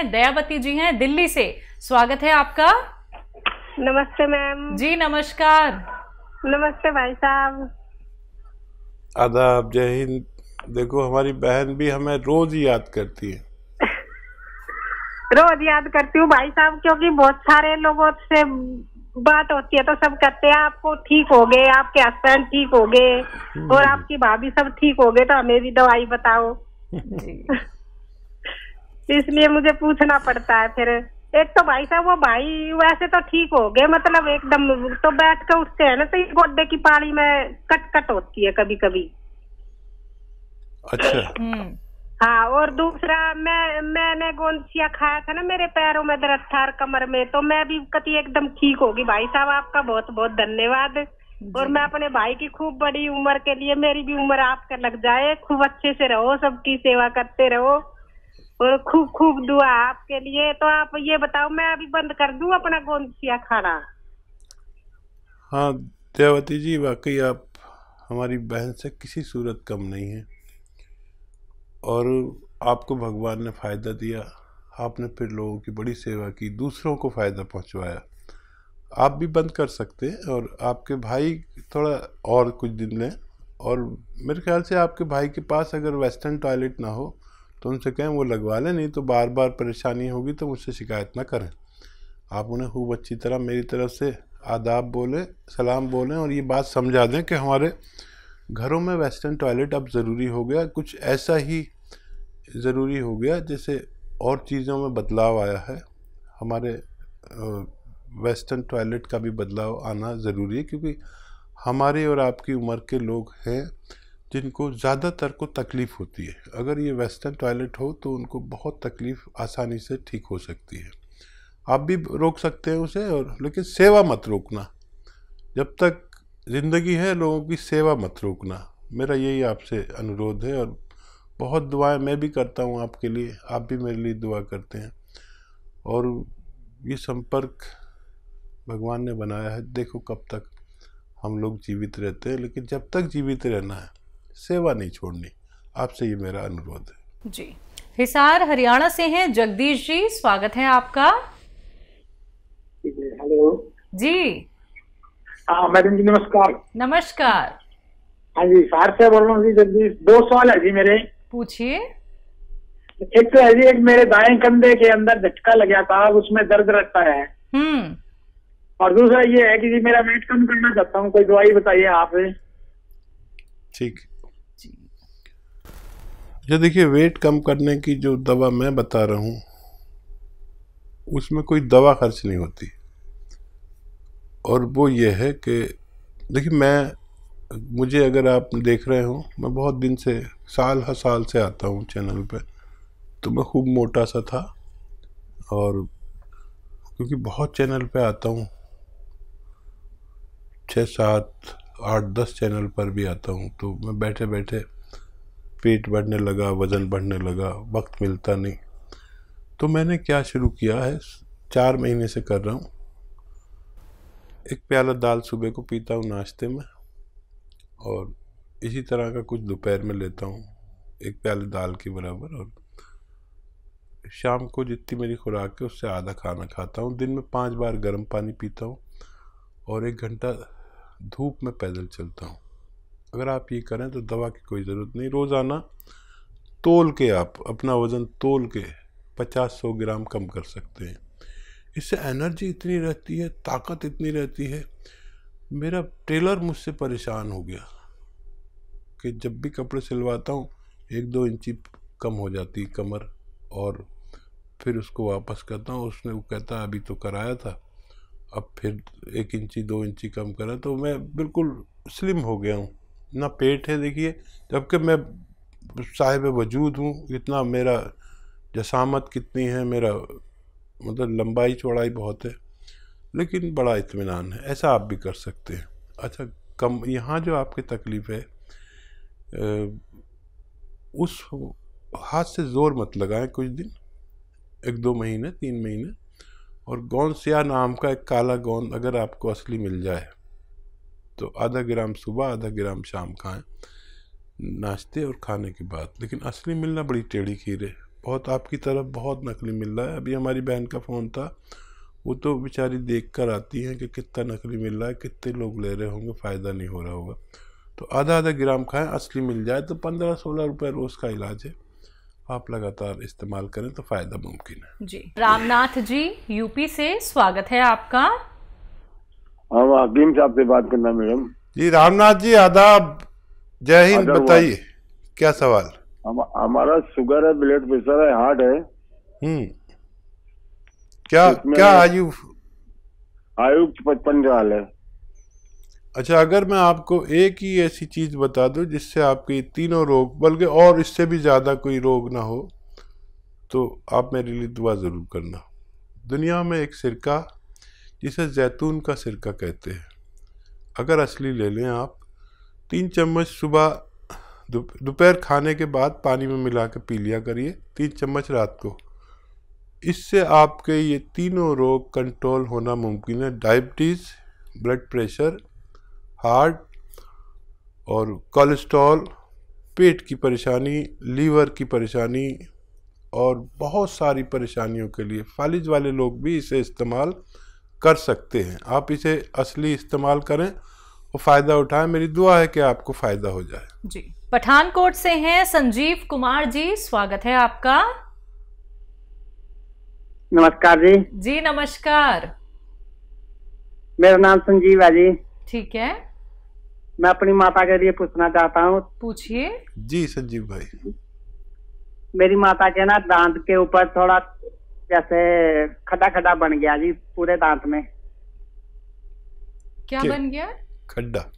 दयावती जी हैं दिल्ली से। स्वागत है आपका। नमस्ते मैम। जी नमस्कार। नमस्ते भाई साहब। आदाब, जय हिंद। देखो हमारी बहन भी हमें रोज ही याद करती है। रोज याद करती हूँ भाई साहब, क्योंकि बहुत सारे लोगों से बात होती है तो सब कहते हैं आपको ठीक हो गए, आपके हस्बैंड ठीक हो गए और आपकी भाभी सब ठीक हो गए, तो हमें भी दवाई बताओ। इसलिए मुझे पूछना पड़ता है फिर। एक तो भाई साहब वो भाई वैसे तो ठीक हो गए, मतलब एकदम तो बैठ कर उठते हैं ना तो गोड्डे की पानी में कट कट होती है कभी कभी। अच्छा। हाँ, और दूसरा मैंने गोंदसिया खाया था ना, मेरे पैरों में दर्द था और कमर में, तो मैं भी कति एकदम ठीक होगी। भाई साहब आपका बहुत बहुत धन्यवाद। और मैं अपने भाई की खूब बड़ी उम्र के लिए, मेरी भी उम्र आपका लग जाए, खूब अच्छे से रहो, सबकी सेवा करते रहो और खूब खूब दुआ आपके लिए। तो आप ये बताओ, मैं अभी बंद कर दूं अपना गोंदसिया खाना? हाँ दयावती जी, वाकई आप हमारी बहन से किसी सूरत कम नहीं है और आपको भगवान ने फ़ायदा दिया। आपने फिर लोगों की बड़ी सेवा की, दूसरों को फ़ायदा पहुंचवाया। आप भी बंद कर सकते हैं और आपके भाई थोड़ा और कुछ दिन लें। और मेरे ख्याल से आपके भाई के पास अगर वेस्टर्न टॉयलेट ना हो तो उनसे कहें वो लगवा लें, नहीं तो बार बार परेशानी होगी तो मुझसे शिकायत ना करें। आप उन्हें खूब अच्छी तरह मेरी तरफ से आदाब बोलें, सलाम बोलें और ये बात समझा दें कि हमारे घरों में वेस्टर्न टॉयलेट अब ज़रूरी हो गया, कुछ ऐसा ही ज़रूरी हो गया जैसे और चीज़ों में बदलाव आया है। हमारे वेस्टर्न टॉयलेट का भी बदलाव आना ज़रूरी है, क्योंकि हमारे और आपकी उम्र के लोग हैं जिनको ज़्यादातर को तकलीफ़ होती है। अगर ये वेस्टर्न टॉयलेट हो तो उनको बहुत तकलीफ़ आसानी से ठीक हो सकती है। आप भी रोक सकते हैं उसे, और लेकिन सेवा मत रोकना। जब तक ज़िंदगी है लोगों की सेवा मत रोकना, मेरा यही आपसे अनुरोध है। और बहुत दुआएं मैं भी करता हूं आपके लिए, आप भी मेरे लिए दुआ करते हैं। और ये संपर्क भगवान ने बनाया है, देखो कब तक हम लोग जीवित रहते हैं, लेकिन जब तक जीवित रहना है सेवा नहीं छोड़नी। आपसे ये मेरा अनुरोध है जी। हिसार हरियाणा से हैं जगदीश जी, स्वागत है आपका। हेलो जी। हाँ मैडम जी नमस्कार। नमस्कार। हाँ जी, हिसार से बोल रहा हूँ जी जगदीश। 2 सवाल है जी मेरे। पूछिए। एक तो है जी, एक मेरे दाएं कंधे के अंदर झटका लगा था, उसमें दर्द रहता है। और दूसरा ये है कि जी मेरा वेट कम करना चाहता हूँ, कोई दवाई बताइए आप। ठीक। ये देखिए, वेट कम करने की जो दवा मैं बता रहा हूँ उसमें कोई दवा खर्च नहीं होती। और वो ये है कि देखिए मुझे अगर आप देख रहे हो, मैं बहुत दिन से साल हर साल से आता हूँ चैनल पे, तो मैं खूब मोटा सा था। और क्योंकि बहुत चैनल पे आता हूँ, 6, 7, 8, 10 चैनल पर भी आता हूँ, तो मैं बैठे बैठे पेट बढ़ने लगा, वज़न बढ़ने लगा, वक्त मिलता नहीं। तो मैंने क्या शुरू किया है, 4 महीने से कर रहा हूँ। 1 प्याला दाल सुबह को पीता हूँ नाश्ते में, और इसी तरह का कुछ दोपहर में लेता हूँ, 1 प्याले दाल के बराबर। और शाम को जितनी मेरी खुराक है उससे आधा खाना खाता हूँ। दिन में 5 बार गर्म पानी पीता हूँ और 1 घंटा धूप में पैदल चलता हूँ। अगर आप ये करें तो दवा की कोई ज़रूरत नहीं। रोज़ाना तोल के आप अपना वज़न तोल के 50-100 ग्राम कम कर सकते हैं। इससे एनर्जी इतनी रहती है, ताकत इतनी रहती है। मेरा टेलर मुझसे परेशान हो गया कि जब भी कपड़े सिलवाता हूँ 1-2 इंची कम हो जाती कमर, और फिर उसको वापस करता हूँ, उसने वो कहता अभी तो कराया था, अब फिर 1 इंची 2 इंची कम करा, तो मैं बिल्कुल स्लिम हो गया हूँ। ना पेट है देखिए, जबकि मैं साहिब वजूद हूँ, इतना मेरा जसामत कितनी है, मेरा मतलब लंबाई चौड़ाई बहुत है, लेकिन बड़ा इत्मीनान है। ऐसा आप भी कर सकते हैं। अच्छा, कम यहाँ जो आपकी तकलीफ़ है, उस हाथ से ज़ोर मत लगाएं कुछ दिन, 1-2 महीने 3 महीने। और गोंदसिया नाम का एक काला गोंद अगर आपको असली मिल जाए तो आधा ग्राम सुबह, आधा ग्राम शाम खाएं नाश्ते और खाने के बाद। लेकिन असली मिलना बड़ी टेढ़ी खीर है, बहुत आपकी तरफ बहुत नकली मिल रहा है। अभी हमारी बहन का फ़ोन था, वो तो बेचारी देख कर आती हैं कि कितना नकली मिल रहा है, कितने लोग ले रहे होंगे, फ़ायदा नहीं हो रहा होगा। तो आधा आधा ग्राम खाएं, असली मिल जाए तो 15-16 रुपये रोज़ का इलाज है। आप लगातार इस्तेमाल करें तो फ़ायदा मुमकिन है जी। रामनाथ जी यूपी से, स्वागत है आपका। हम हकीम साहब से बात करना मैडम। जी रामनाथ जी आदाब, जय हिंद। बताइए क्या सवाल। हमारा शुगर है, ब्लड प्रेशर है, हार्ट है। क्या आयु 55 साल है। अच्छा, अगर मैं आपको एक ही ऐसी चीज बता दूं जिससे आपके तीनों रोग, बल्कि और इससे भी ज्यादा कोई रोग ना हो, तो आप मेरे लिए दुआ जरूर करना। दुनिया में एक सिरका जिसे जैतून का सिरका कहते हैं, अगर असली ले लें आप, 3 चम्मच सुबह दोपहर खाने के बाद पानी में मिला के पी लिया करिए, 3 चम्मच रात को। इससे आपके ये तीनों रोग कंट्रोल होना मुमकिन है। डायबिटीज़, ब्लड प्रेशर, हार्ट और कोलेस्ट्रॉल, पेट की परेशानी, लीवर की परेशानी और बहुत सारी परेशानियों के लिए फालिज वाले लोग भी इसे इस्तेमाल कर सकते हैं। आप इसे असली इस्तेमाल करें और फ़ायदा उठाएं। मेरी दुआ है कि आपको फ़ायदा हो जाए। जी। पठानकोट से हैं संजीव कुमार जी, स्वागत है आपका। नमस्कार जी। जी नमस्कार। मेरा नाम संजीव है जी। ठीक है, मैं अपनी माता के लिए पूछना चाहता हूँ। पूछिए। जी संजीव भाई। मेरी माता के ना दांत के ऊपर थोड़ा जैसे खड्डा खड्डा बन गया जी, पूरे दांत में। क्या बन गया? खड्डा।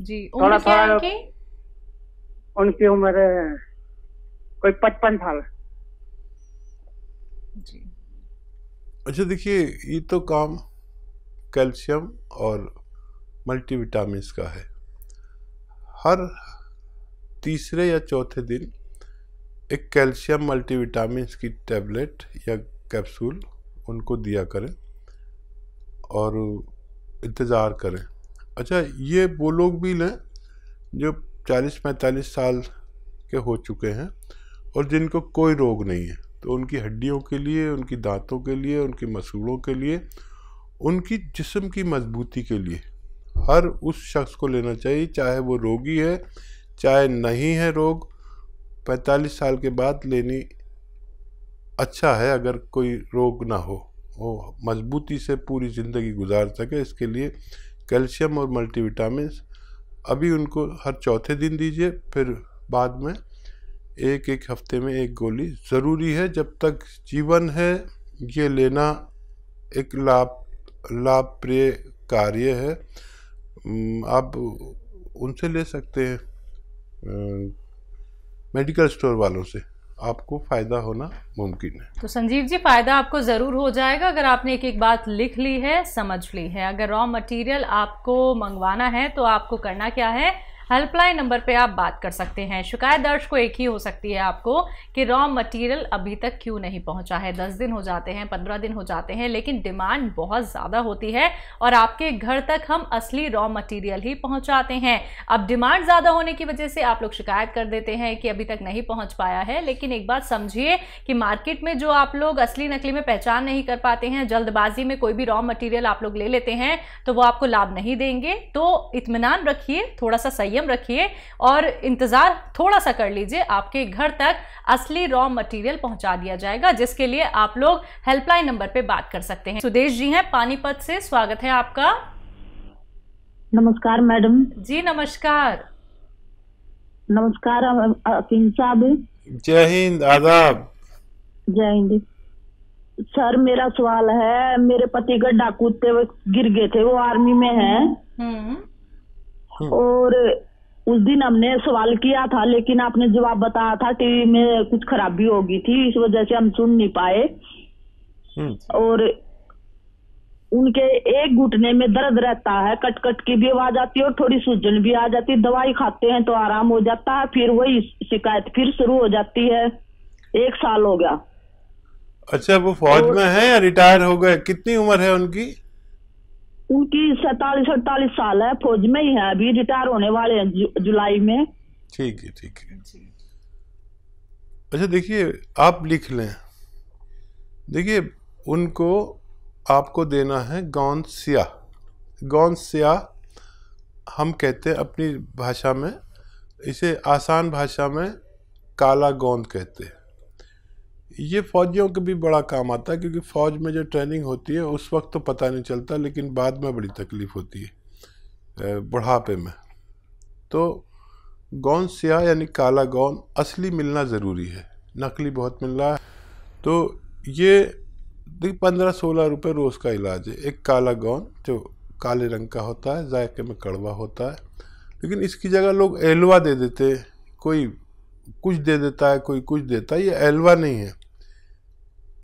जी। उम्र क्या है उनकी? उनकी उम्र कोई 55 साल। जी। अच्छा देखिए, ये तो काम कैल्शियम और मल्टीविटामिन्स का है। हर तीसरे या चौथे दिन एक कैल्शियम मल्टीविटामिन्स की टैबलेट या कैप्सूल उनको दिया करें और इंतज़ार करें। अच्छा, ये वो लोग भी लें जो 40-45 साल के हो चुके हैं और जिनको कोई रोग नहीं है, तो उनकी हड्डियों के लिए, उनकी दांतों के लिए, उनकी मसूड़ों के लिए, उनकी जिस्म की मजबूती के लिए हर उस शख्स को लेना चाहिए, चाहे वो रोगी है चाहे नहीं है रोग। 45 साल के बाद लेनी अच्छा है, अगर कोई रोग ना हो, वो मजबूती से पूरी ज़िंदगी गुजार सके। इसके लिए कैल्शियम और मल्टीविटामिन्स अभी उनको हर चौथे दिन दीजिए, फिर बाद में एक हफ्ते में 1 गोली ज़रूरी है। जब तक जीवन है ये लेना एक लाभप्रिय कार्य है। आप उनसे ले सकते हैं, मेडिकल स्टोर वालों से, आपको फ़ायदा होना मुमकिन है। तो संजीव जी, फ़ायदा आपको ज़रूर हो जाएगा अगर आपने एक बात लिख ली है, समझ ली है। अगर रॉ मटेरियल आपको मंगवाना है तो आपको करना क्या है, हेल्पलाइन नंबर पे आप बात कर सकते हैं। शिकायत दर्ज को एक ही हो सकती है आपको कि रॉ मटेरियल अभी तक क्यों नहीं पहुंचा है। 10 दिन हो जाते हैं, 15 दिन हो जाते हैं, लेकिन डिमांड बहुत ज़्यादा होती है और आपके घर तक हम असली रॉ मटेरियल ही पहुंचाते हैं। अब डिमांड ज़्यादा होने की वजह से आप लोग शिकायत कर देते हैं कि अभी तक नहीं पहुँच पाया है, लेकिन एक बात समझिए कि मार्केट में जो आप लोग असली नकली में पहचान नहीं कर पाते हैं, जल्दबाजी में कोई भी रॉ मटेरियल आप लोग ले लेते हैं, तो वो आपको लाभ नहीं देंगे। तो इत्मीनान रखिए, थोड़ा सा संयम रखिए और इंतजार थोड़ा सा कर लीजिए, आपके घर तक असली रॉ मटेरियल पहुंचा दिया जाएगा, जिसके लिए आप लोग हेल्पलाइन नंबर पे बात कर सकते हैं। सुदेश जी हैं पानीपत से, स्वागत है आपका। नमस्कार मैडम जी नमस्कार। नमस्कार हकीम साहब। जय हिंद, आदाब। जय हिंद सर। मेरा सवाल है, मेरे पति गड्ढा कूदते हुए गिर गए थे, वो आर्मी में हैं और उस दिन हमने सवाल किया था, लेकिन आपने जवाब बताया था टीवी में कुछ खराबी होगी थी, इस वजह से हम सुन नहीं पाए। और उनके एक घुटने में दर्द रहता है, कट कट की भी आवाज आती है और थोड़ी सूजन भी आ जाती है। दवाई खाते हैं तो आराम हो जाता है, फिर वही शिकायत फिर शुरू हो जाती है। 1 साल हो गया। अच्छा, वो फौज में है या रिटायर हो गए? कितनी उम्र है उनकी? उनकी 47-48 साल है, फौज में ही है, अभी रिटायर होने वाले हैं जुलाई में। ठीक है, ठीक है। अच्छा देखिए, आप लिख लें। देखिए, उनको आपको देना है गोंद स्याह। गोंद स्याह हम कहते हैं अपनी भाषा में, इसे आसान भाषा में काला गोंद कहते हैं। ये फौजियों के भी बड़ा काम आता है, क्योंकि फ़ौज में जो ट्रेनिंग होती है उस वक्त तो पता नहीं चलता, लेकिन बाद में बड़ी तकलीफ़ होती है बुढ़ापे में। तो गोंद स्याह यानी काला गोंद असली मिलना ज़रूरी है, नकली बहुत मिल रहा है। तो ये 15-16 रुपये रोज़ का इलाज है। एक काला गोंद जो काले रंग का होता है, जायके में कड़वा होता है, लेकिन इसकी जगह लोग एलवा दे देते, कोई कुछ दे देता है, कोई कुछ देता है। ये एलवा नहीं है,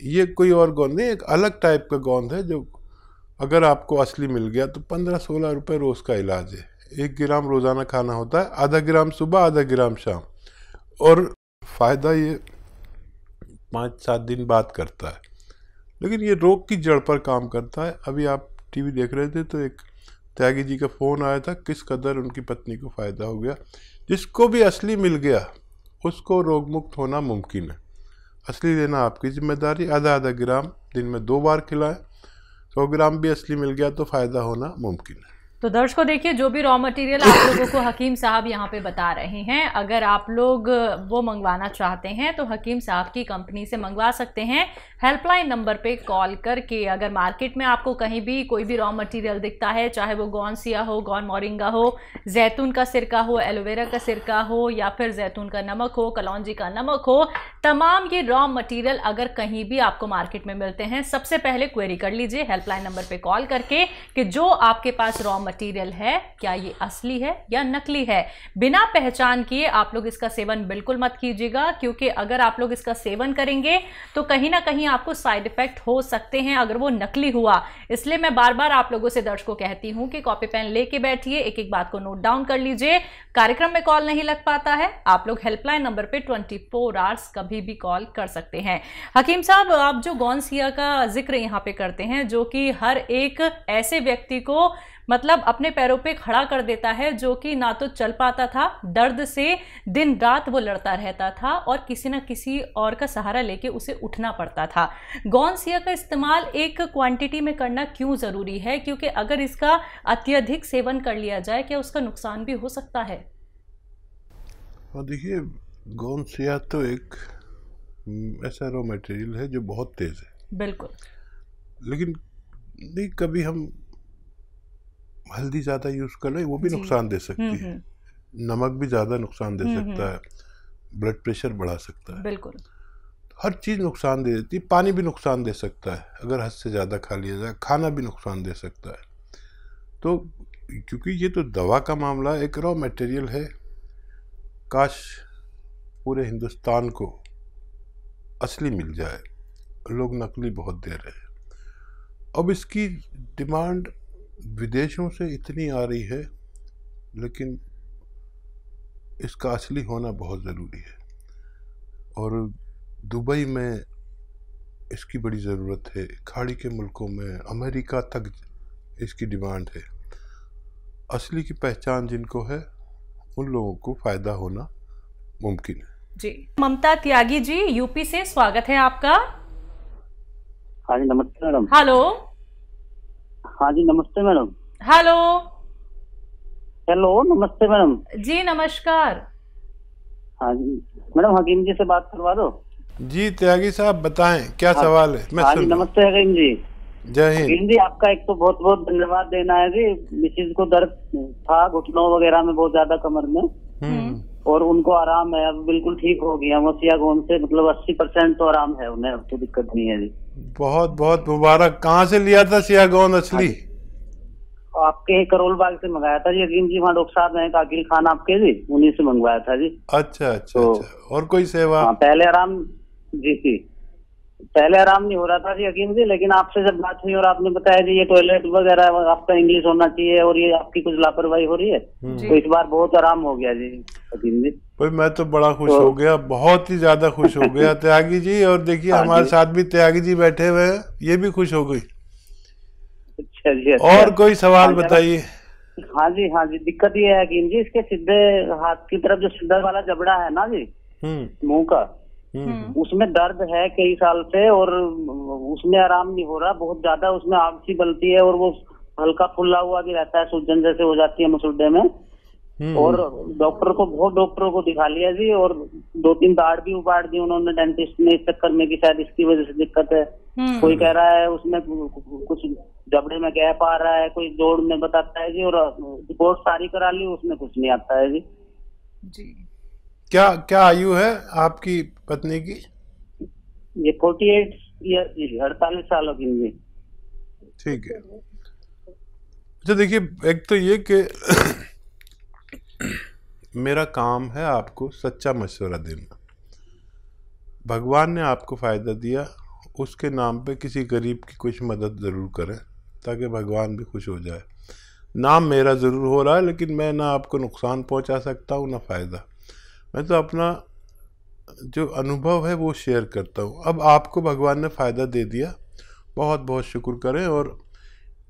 ये कोई और गोंद नहीं, एक अलग टाइप का गोंद है जो अगर आपको असली मिल गया तो 15-16 रुपये रोज़ का इलाज है। 1 ग्राम रोज़ाना खाना होता है, आधा ग्राम सुबह, आधा ग्राम शाम, और फ़ायदा ये 5-7 दिन बाद करता है, लेकिन ये रोग की जड़ पर काम करता है। अभी आप टीवी देख रहे थे तो एक त्यागी जी का फ़ोन आया था, किस कदर उनकी पत्नी को फ़ायदा हो गया। जिसको भी असली मिल गया उसको रोग मुक्त होना मुमकिन है। असली लेना आपकी जिम्मेदारी, आधा ग्राम दिन में 2 बार खिलाएं। 100 ग्राम भी असली मिल गया तो फ़ायदा होना मुमकिन है। तो दर्शकों देखिए, जो भी रॉ मटेरियल आप लोगों को हकीम साहब यहाँ पे बता रहे हैं, अगर आप लोग वो मंगवाना चाहते हैं तो हकीम साहब की कंपनी से मंगवा सकते हैं हेल्पलाइन नंबर पे कॉल करके। अगर मार्केट में आपको कहीं भी कोई भी रॉ मटेरियल दिखता है, चाहे वो गोंद स्याह हो, गोंद मोरिंगा हो, जैतून का सिरका हो, एलोवेरा का सिरका हो, या फिर जैतून का नमक हो, कलौंजी का नमक हो, तमाम ये रॉ मटेरियल अगर कहीं भी आपको मार्केट में मिलते हैं, सबसे पहले क्वेरी कर लीजिए हेल्पलाइन नंबर पे कॉल करके कि जो आपके पास रॉ मटेरियल है क्या ये असली है या नकली है। बिना पहचान किए आप लोग इसका सेवन बिल्कुल मत कीजिएगा, क्योंकि अगर आप लोग इसका सेवन करेंगे तो कहीं ना कहीं आपको साइड इफेक्ट हो सकते हैं अगर वो नकली हुआ। इसलिए मैं बार बार आप लोगों से दर्शकों कहती हूं कि कॉपी पेन लेके बैठिए, एक एक बात को नोट डाउन कर लीजिए। कार्यक्रम में कॉल नहीं लग पाता है, आप लोग हेल्पलाइन नंबर पे 24 आवर्स कभी भी कॉल कर सकते हैं। हकीम साहब, आप जो गोंद स्याह का जिक्र यहाँ पे करते हैं, जो कि हर एक ऐसे व्यक्ति को मतलब अपने पैरों पे खड़ा कर देता है, जो कि ना तो चल पाता था, दर्द से दिन रात वो लड़ता रहता था और किसी न किसी और का सहारा लेके उसे उठना पड़ता था। गोंद स्याह का इस्तेमाल एक क्वांटिटी में करना क्यों ज़रूरी है, क्योंकि अगर इसका अत्यधिक सेवन कर लिया जाए क्या उसका नुकसान भी हो सकता है? और देखिए, गोंद स्याह तो एक ऐसा रॉ मटेरियल है जो बहुत तेज़ है। बिल्कुल। लेकिन नहीं, कभी हम हल्दी ज़्यादा यूज़ कर लें वो भी नुकसान दे सकती है, नमक भी ज़्यादा नुकसान दे सकता है, ब्लड प्रेशर बढ़ा सकता है। बिल्कुल। हर चीज़ नुकसान दे देती है। पानी भी नुकसान दे सकता है अगर हद से ज़्यादा खा लिया जाए, खाना भी नुकसान दे सकता है। तो क्योंकि ये तो दवा का मामला एक रॉ मटेरियल है, काश पूरे हिंदुस्तान को असली मिल जाए, लोग नकली बहुत दे रहे हैं। अब इसकी डिमांड विदेशों से इतनी आ रही है, लेकिन इसका असली होना बहुत ज़रूरी है, और दुबई में इसकी बड़ी ज़रूरत है, खाड़ी के मुल्कों में, अमेरिका तक इसकी डिमांड है। असली की पहचान जिनको है उन लोगों को फ़ायदा होना मुमकिन है। जी, ममता त्यागी जी यूपी से, स्वागत है आपका। हाँ जी, नमस्ते मैडम। हेलो। हाँ जी, नमस्ते मैडम। हेलो। हेलो, नमस्ते मैडम। जी नमस्कार। हाँ जी मैडम, हकीम जी से बात करवा दो। जी त्यागी साहब बताएं, क्या सवाल है? मैं हाँ जी, नमस्ते हकीम जी। जय हिंद। हकीम जी, आपका एक तो बहुत बहुत धन्यवाद देना है जी। मिसिज को दर्द था घुटनों वगैरह में बहुत ज्यादा, कमर में, और उनको आराम है, अब बिल्कुल ठीक हो गया। स्याह गोंद से मतलब 80% तो आराम है उन्हें, अब तो दिक्कत नहीं है जी। बहुत बहुत मुबारक। कहाँ से लिया था स्याह गोंद असली? आपके करोल बाग से मंगाया था जी हकीम जी, वहाँ डॉक्टर साहब हैं काकिल खान आपके जी, उन्हीं से मंगवाया था जी। अच्छा अच्छा, तो, अच्छा। और कोई सेवा? हाँ, पहले आराम जी, पहले आराम नहीं हो रहा था जी हकीम जी, लेकिन आपसे जब बात हुई और आपने बताया जी ये टॉयलेट वगैरह आपका इंग्लिश होना चाहिए और ये आपकी कुछ लापरवाही हो रही है, तो इस बार बहुत आराम हो गया जी हकीम जी। भाई मैं तो बड़ा खुश हो गया, बहुत ही ज्यादा खुश हो गया त्यागी जी। और देखिए हमारे साथ भी त्यागी जी बैठे हुए हैं, ये भी खुश हो गई। अच्छा जी। और कोई सवाल बताइए। हाँ जी, हाँ जी, दिक्कत ये है हकीम जी, इसके सीधे हाथ की तरफ जो सीधा वाला जबड़ा है ना जी मुंह का, उसमें दर्द है कई साल से और उसमें आराम नहीं हो रहा, बहुत ज्यादा उसमें आग सी बलती है और वो हल्का फुल्ला हुआ भी रहता है, सूजन जैसे हो जाती है मसूड़े में। और बहुत डॉक्टरों को दिखा लिया जी, और 2-3 दाढ़ भी उपाड़ दी उन्होंने डेंटिस्ट ने, इस चक्कर में कि शायद इसकी वजह से दिक्कत है। कोई कह रहा है उसमें कुछ जबड़े में गैप आ रहा है, कोई जोड़ में बताता है जी, और रिपोर्ट सारी करा ली, उसमें कुछ नहीं आता है जी। क्या आयु है आपकी पत्नी की? ये 48 ईयर जी, 48 सालों की जी। ठीक है। अच्छा देखिए, एक तो ये कि मेरा काम है आपको सच्चा मशवरा देना। भगवान ने आपको फ़ायदा दिया, उसके नाम पे किसी गरीब की कुछ मदद ज़रूर करें ताकि भगवान भी खुश हो जाए। नाम मेरा ज़रूर हो रहा है, लेकिन मैं ना आपको नुकसान पहुंचा सकता हूं ना फ़ायदा। मैं तो अपना जो अनुभव है वो शेयर करता हूं। अब आपको भगवान ने फ़ायदा दे दिया, बहुत बहुत शुक्र करें और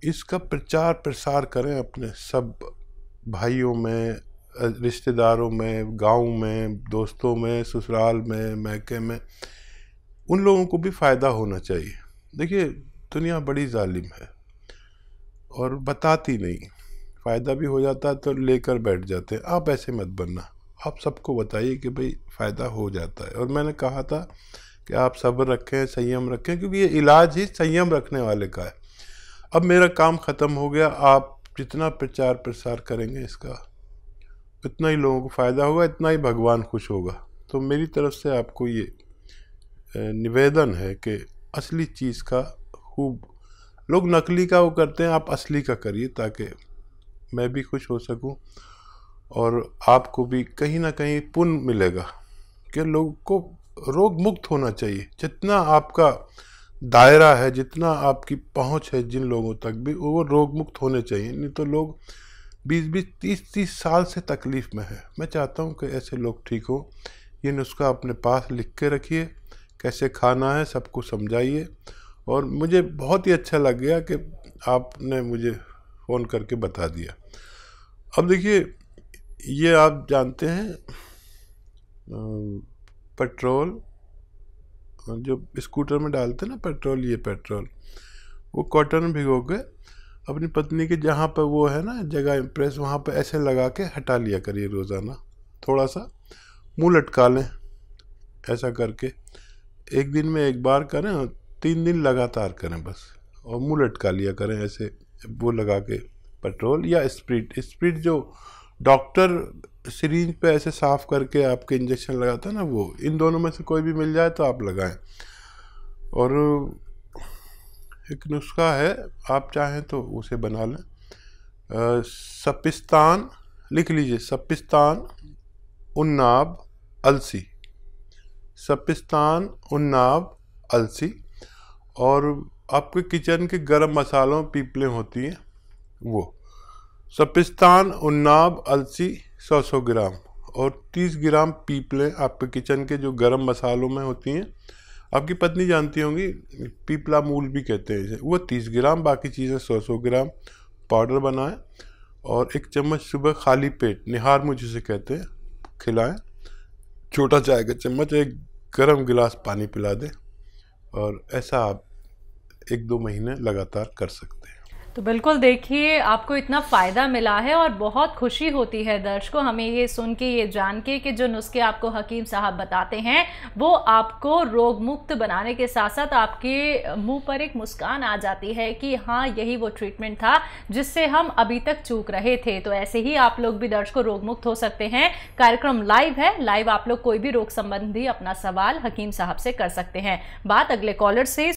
इसका प्रचार प्रसार करें अपने सब भाइयों में, रिश्तेदारों में, गांव में, दोस्तों में, ससुराल में, मैके में। उन लोगों को भी फ़ायदा होना चाहिए। देखिए दुनिया बड़ी जालिम है और बताती नहीं, फ़ायदा भी हो जाता है तो लेकर बैठ जाते हैं। आप ऐसे मत बनना, आप सबको बताइए कि भाई फ़ायदा हो जाता है। और मैंने कहा था कि आप सब्र रखें, संयम रखें, क्योंकि ये इलाज ही संयम रखने वाले का है। अब मेरा काम ख़त्म हो गया, आप जितना प्रचार प्रसार करेंगे इसका उतना ही लोगों को फ़ायदा होगा, इतना ही भगवान खुश होगा। तो मेरी तरफ से आपको ये निवेदन है कि असली चीज़ का खूब, लोग नकली का वो करते हैं, आप असली का करिए ताकि मैं भी खुश हो सकूं और आपको भी कहीं ना कहीं पुण्य मिलेगा कि लोगों को रोग मुक्त होना चाहिए। जितना आपका दायरा है, जितना आपकी पहुंच है जिन लोगों तक भी, वो रोग मुक्त होने चाहिए। नहीं तो लोग 20-20, 30-30 साल से तकलीफ़ में है। मैं चाहता हूं कि ऐसे लोग ठीक हो। ये नुस्खा अपने पास लिख के रखिए, कैसे खाना है सबको समझाइए। और मुझे बहुत ही अच्छा लग गया कि आपने मुझे फ़ोन करके बता दिया। अब देखिए, ये आप जानते हैं पेट्रोल जो स्कूटर में डालते हैं ना पेट्रोल, ये पेट्रोल वो कॉटन में भिगो के अपनी पत्नी के जहाँ पर वो है ना जगह इम्प्रेस, वहाँ पर ऐसे लगा के हटा लिया करिए रोज़ाना। थोड़ा सा मुंह लटका लें, ऐसा करके 1 दिन में 1 बार करें और 3 दिन लगातार करें बस, और मुंह लटका लिया करें ऐसे वो लगा के पेट्रोल या स्प्रिट जो डॉक्टर सिरिंज पे ऐसे साफ करके आपके इंजेक्शन लगाता है ना, वो इन दोनों में से कोई भी मिल जाए तो आप लगाएं। और एक नुस्खा है, आप चाहें तो उसे बना लें। सपिस्तान लिख लीजिए, सपिस्तान उन्नाब अलसी, सपिस्तान उन्नाब अलसी। और आपके किचन के गरम मसालों पीपलें होती हैं, वो सपिस्तान उन्नाब अलसी 100 ग्राम और 30 ग्राम पीपलें आपके किचन के जो गरम मसालों में होती हैं। आपकी पत्नी जानती होंगी, पीपला मूल भी कहते हैं इसे, वो 30 ग्राम, बाकी चीज़ें 100 ग्राम पाउडर बनाएं और 1 चम्मच सुबह खाली पेट, निहार मुँह जिसे कहते हैं, खिलाएं। छोटा चाय का चम्मच 1 गर्म गिलास पानी पिला दें। और ऐसा आप 1-2 महीने लगातार कर सकते हैं। तो बिल्कुल देखिए, आपको इतना फ़ायदा मिला है और बहुत खुशी होती है दर्शकों हमें ये सुन के, ये जान के कि जो नुस्खे आपको हकीम साहब बताते हैं वो आपको रोग मुक्त बनाने के साथ साथ आपके मुंह पर एक मुस्कान आ जाती है कि हाँ यही वो ट्रीटमेंट था जिससे हम अभी तक चूक रहे थे। तो ऐसे ही आप लोग भी दर्शकों रोग मुक्त हो सकते हैं। कार्यक्रम लाइव है, लाइव आप लोग कोई भी रोग संबंधी अपना सवाल हकीम साहब से कर सकते हैं। बात अगले कॉलर से।